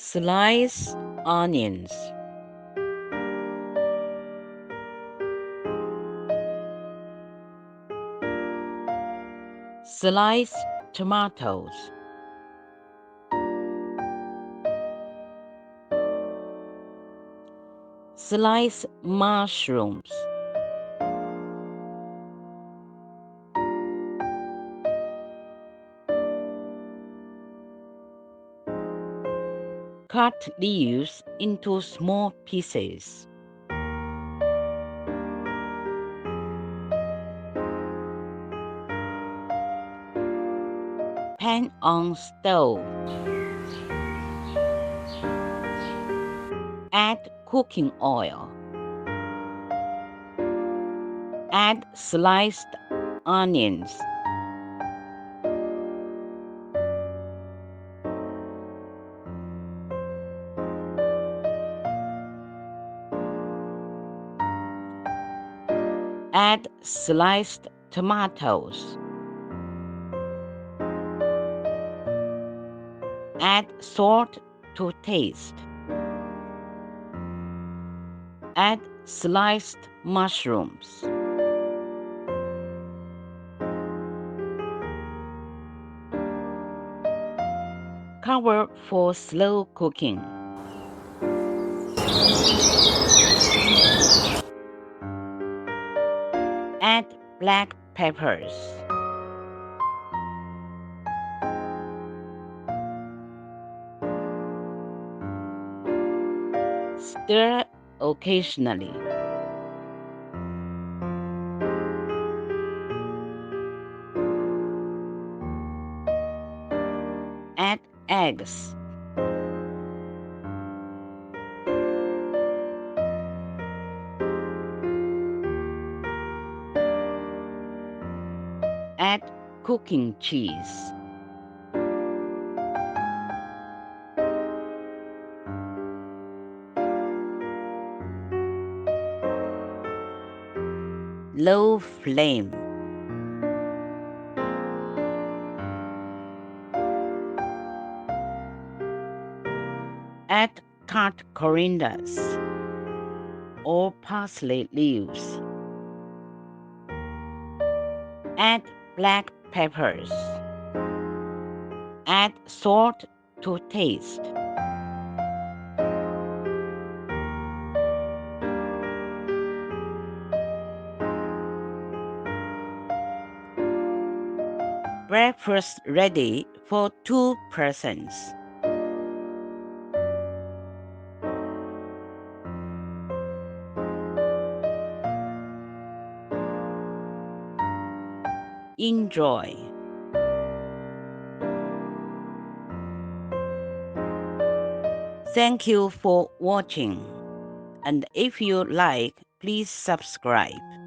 Slice onions. Slice tomatoes. Slice mushrooms. Cut leaves into small pieces. Pan on stove. Add cooking oil. Add sliced onions. Add sliced tomatoes. Add salt to taste. Add sliced mushrooms. Cover for slow cooking. Add black peppers. Stir occasionally. Add eggs. Add cooking cheese. Low flame. Add cut corianders or parsley leaves. Add black peppers. Add salt to taste. Breakfast ready for 2 persons. Enjoy. Thank you for watching. And if you like, please subscribe.